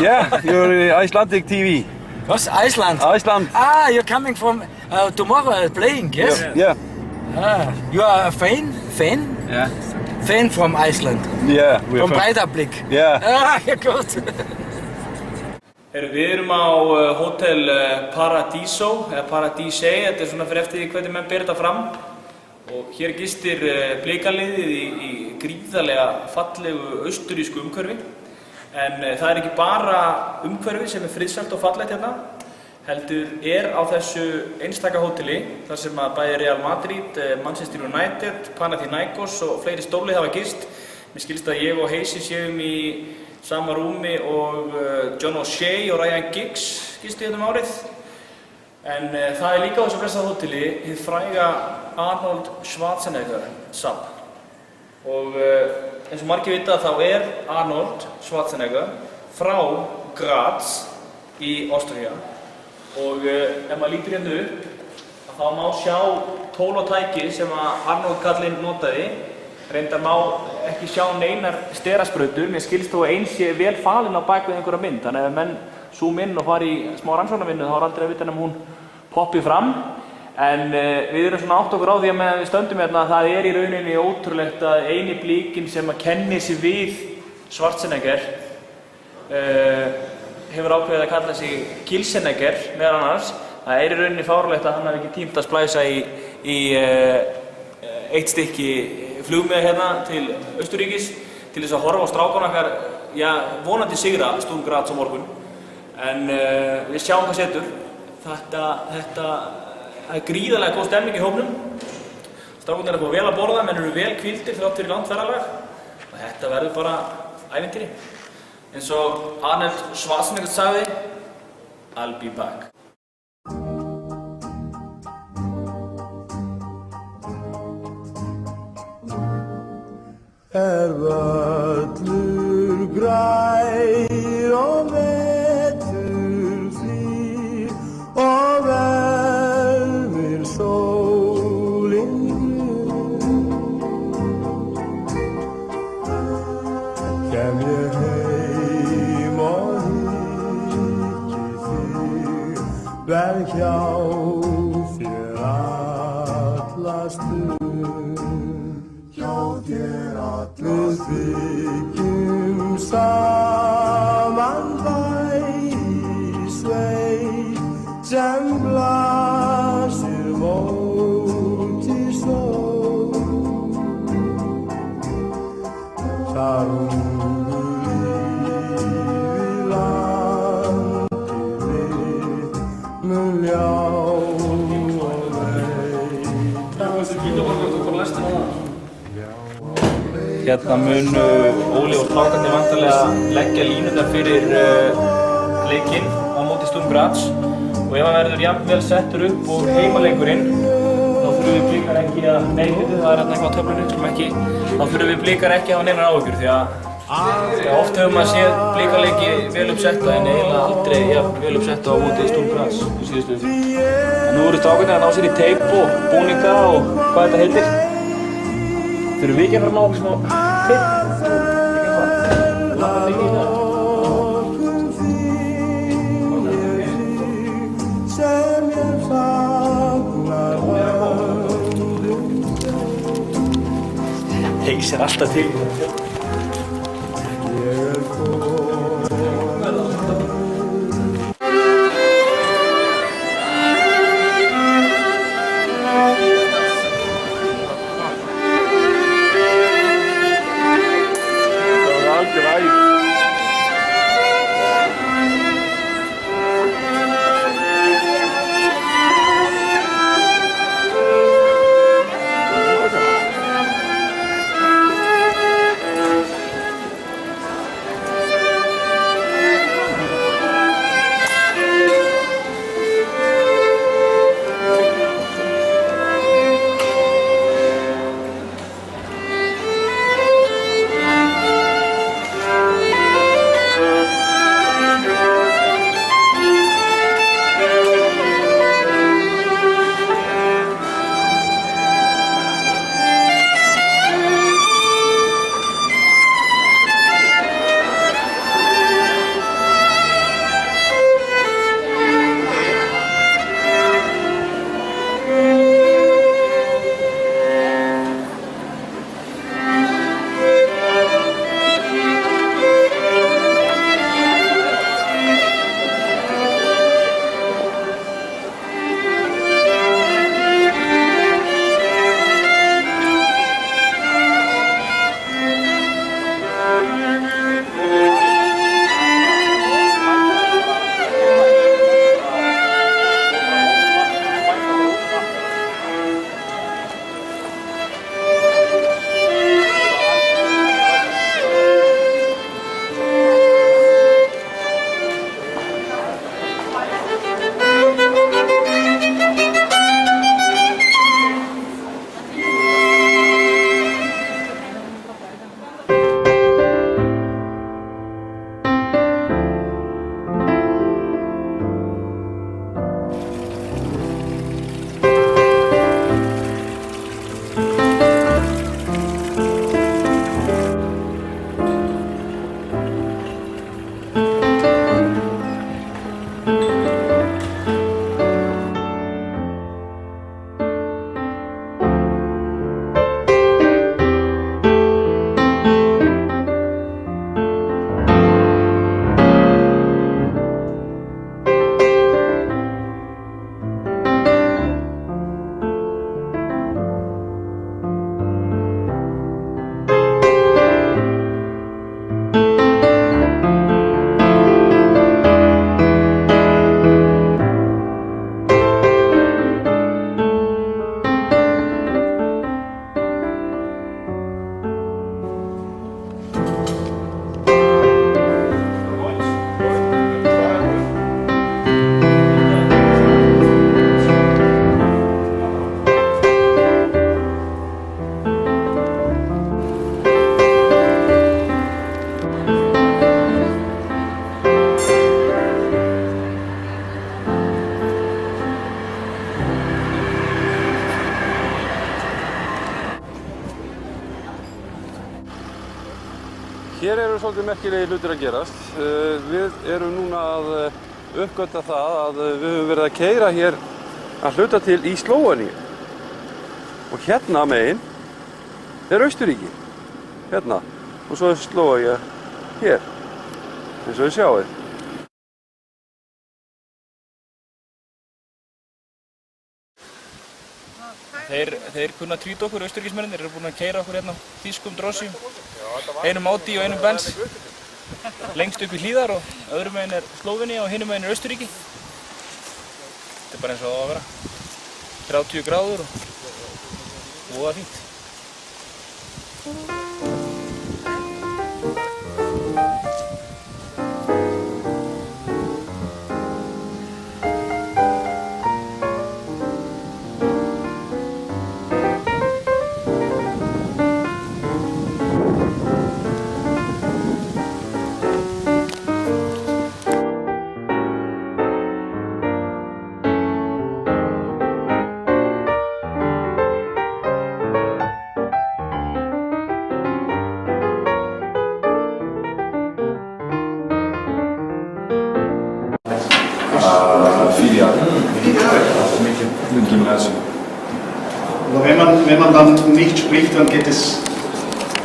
Yeah, you're Icelandic TV. What's Iceland? Iceland. Ah, you're coming from tomorrow playing, yes? Yeah. Ah, you are a fan? Yeah. Fan from Iceland? Yeah. From Breiðablik? Yeah. Ah, good. Við erum á Hotel Paradiso, eða Paradisei, þetta svona fyrir eftir því hvernig menn ber þetta fram. Og hér gistir Blikaliðið í gríðarlega fallegu austurísku umhverfi. En það ekki bara umhverfi sem friðsælt og fallegt hérna, heldur á þessu einstaka hóteli, þar sem að bæði Real Madrid, Manchester United, Panathinaikos og fleiri stórlið hafa gist. Mér skilst að ég og Heisi séum í sama rúmi og John O'Shea og Ryan Giggs gistu hérna árið. En það líka á þessu blessað hóteli hið fræga Arnold Schwarzenegger safn. Og eins og margir vita þá Arnold Schwarzenegger frá Graz í Ástríu. Og ef maður lítur hérna upp, þá má sjá tól og tæki sem að Arnold kallinn notaði. Reyndar má ekki sjá neinar sterasprautur, mér skilst þó að eins sé vel falin á bakvið einhverja mynd. Þannig að ef menn zoom inn og fara í smá rannsóknarvinnu þá aldrei að vita um hún poppi fram. En við erum svona átt okkur á því að meðan við stöndum hérna að það í rauninni ótrúlegt að eini blíkinn sem að kenni sig við Schwarzenegger hefur ákveðið að kalla sig Kilsenegger meðal annars. Það í rauninni fárlegt að hann hafi ekki tímt að splæsa í eitt stykki flugmiða hérna til Austurríkis til þess að horfa á strákana okkar, já, vonandi sigra Sturm Graz á morgun. En við sjáum hvað setur. Þetta gríðarlega góð stemning í hópnum. Strákarnir fá vel að borða, menn eru vel hvíldir þrátt fyrir langt ferðalag. Og þetta verður bara ævintýri. Eins og Arnold Schwarzenegger sagði, I'll be back. Völlur grær og vetur hlýr og vermir sólin grunn. Kem ég heim og hyggi þig, verð hjá þér alla stund. Hjá þér alla stund. Við byggjum saman bæ í sveit sem blasir móti sól. Þar ungur yfir landið mitt mun ljá og veita. Hérna mun Óli og strákarnir vantarlega leggja línurnar fyrir leikinn á móti Sturm Graz. Og ef hann verður jafnvel settur upp og heimaleikurinn, þá þurfum við Blikar ekki að, nei, það hérna eitthvað á töflunni, þá þurfum við Blikar ekki að hafa neinar áhyggjur því að oft hefur maður séð Blikarleiki vel uppsetta en eiginlega aldrei vel uppsetta á móti Sturm Graz í síðustu umferð. En nú eru strákarnir að ná sér í teip og búninga og hvað þetta heitir. Þurfum við ekki að fara að ná okkur smá tipp? Lappa þetta ekki í það? Heis alltaf til. Hér eru svolítið merkilegi hlutir að gerast. Við erum núna að uppgötva það að við höfum verið að keyra hér að hluta til í Slóveníu. Og hérna megin er Austurríki. Hérna. Og svo er Slóvenía hér. Eins og þið sjáið. Þeir kunna trýta okkur, austurríkismennir, þeir eru búin að keyra okkur hérna á þýskum drossjum, einum Audi og einum Benz, lengst upp í hlíðar og öðrum meginn er Slóvenía og hinum meginn er Austurríki. Þetta er bara eins og það á að vera, 30 gráður og voða fínt. Aber wenn man dann nicht spricht, dann geht es...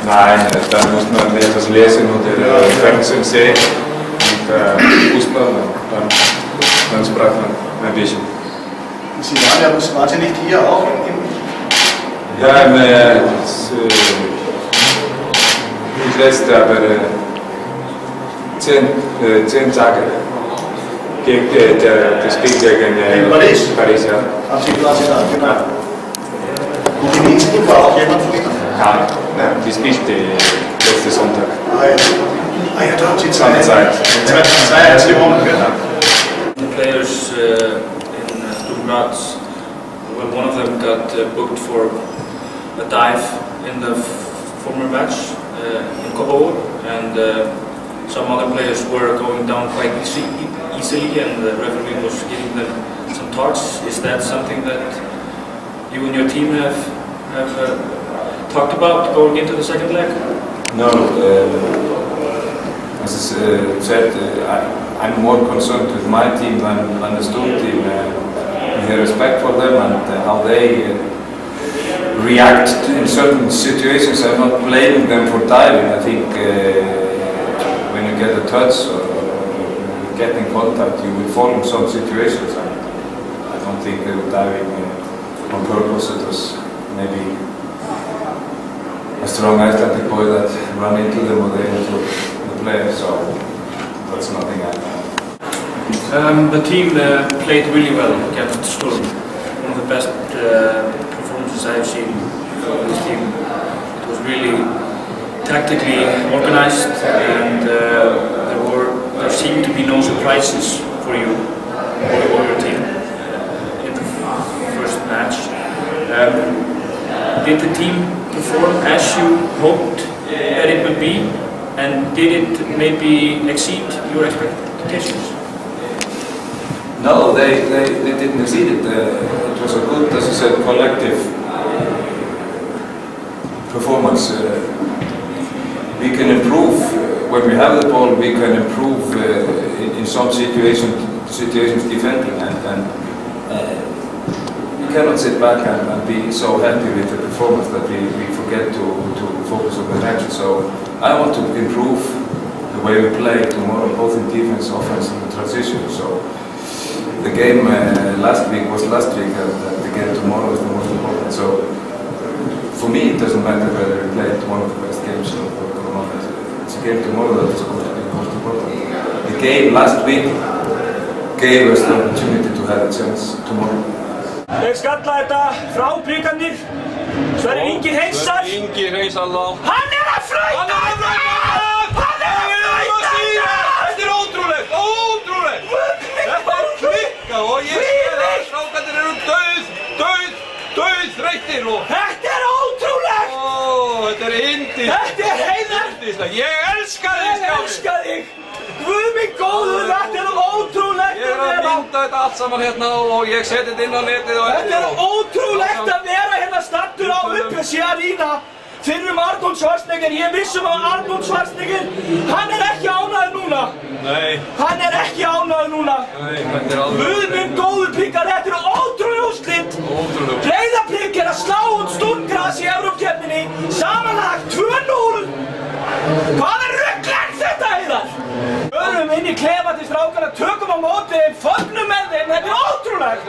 Nein, dann muss man etwas lesen oder Fernsehen sehen und Fußball, dann sprach man ein bisschen. Sie waren ja wahrscheinlich hier auch Ja, ich letzte aber 10 Tage das Spiel gegen Paris, ja. Haben Sie quasi da, genau. Und in Innsbruck war auch jemand von Ihnen? Nein, die spielte letzten Sonntag. Ah ja, da haben Sie zwei gewonnen. The players in Stuttgart, well, one of them got booked for a dive in the former match in Kobo, and some other players were going down quite easily, and the referee was giving them some touch. Is that something that you and your team have talked about going into the second leg? No, as I said, I'm more concerned with my team than the Stutt team. We have respect for them and how they react in certain situations. I'm not blaming them for diving. I think when you get a touch or get in contact, you will fall in some situations. And I don't think they were diving on purpose. It was maybe a strong Icelandic boy that ran into them or they into the player, so that's nothing I know. The team played really well against Sturm. One of the best performances I have seen from this team. It was really tactically organized, and there seemed to be no surprises for you or your team in the first match. Did the team perform as you hoped that it would be, and did it maybe exceed your expectations? No, they didn't exceed it. It was a good, as you said, collective performance. We can improve when we have the ball. We can improve in some situations defending, and we cannot sit back and be so happy with the performance that we forget to focus on the next. So I want to improve the way we play tomorrow, both in defense, offense, and transition. So the game last week was last week, and the game tomorrow is the most important. So for me, it doesn't matter whether we play one of the best games or not. It's a game tomorrow that is going to be most important. The game last week gave us the opportunity to have a chance tomorrow. Þeir skalla þetta frá Blikarnir. Sverrir Ingi heilsar. Ingi heilsar þá. Hann er að flauta! Hann er að flauta! Þetta er ótrúlegt, ótrúlegt! Þetta er klikkað og ég sé að strákarnir eru dauðþreyttir og... Þetta er ótrúlegt! Þetta er yndist. Þetta er heiðar! Ég elska þig, Ég elska þig! Guð minn góður, þetta er ótrúlegt Ég er að mynda þetta allt saman hérna og ég seti þetta inn á netið og Þetta er ótrúlegt að vera hérna stattur á Uppsí Arena. Fyrrum Arnór Arnold Schwarzenegger, ég vissum að Arnold Schwarzenegger, hann ekki ánægður núna. Nei, Hann ekki ánægður núna. nei, þetta er alveg Guð minn góður Blikar, þetta eru ótrúlega úrslit. ótrúlega. Breiðablik að slá út Sturmgras í Evrópkeppninni, samanlagt 2-0. Hvaða rugl þetta, Heiðar? Förum inn í klefa til strákana, tökum á móti þeim, fögnum með þeim, þetta er ótrúlegt.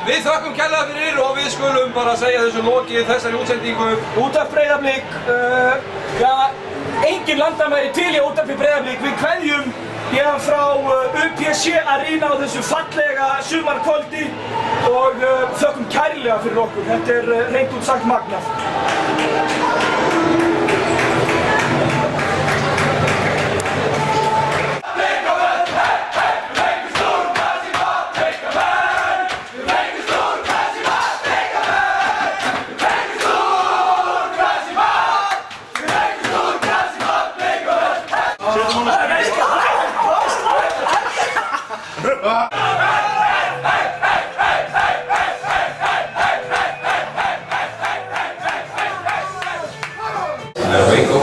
Við þökkum kærlega fyrir og við skulum bara segja þessu lokið þessari útsendingu. Útvarp Breiðablik, engin landamæri til í útvarpi Breiðablik. Við kveðjum héðan frá UPC Arena á þessu fallega sumarkvöldi og þökkum kærlega fyrir okkur. Þetta er reynt út sagt magnað. Waco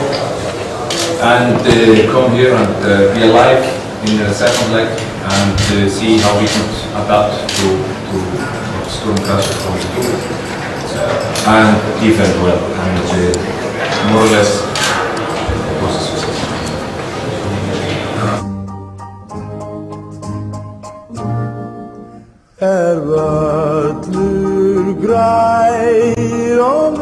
and come here and be alive in the second leg and see how we could adapt to what Sturmgras is going to do and defend well and more or less was a success. Völlur grær og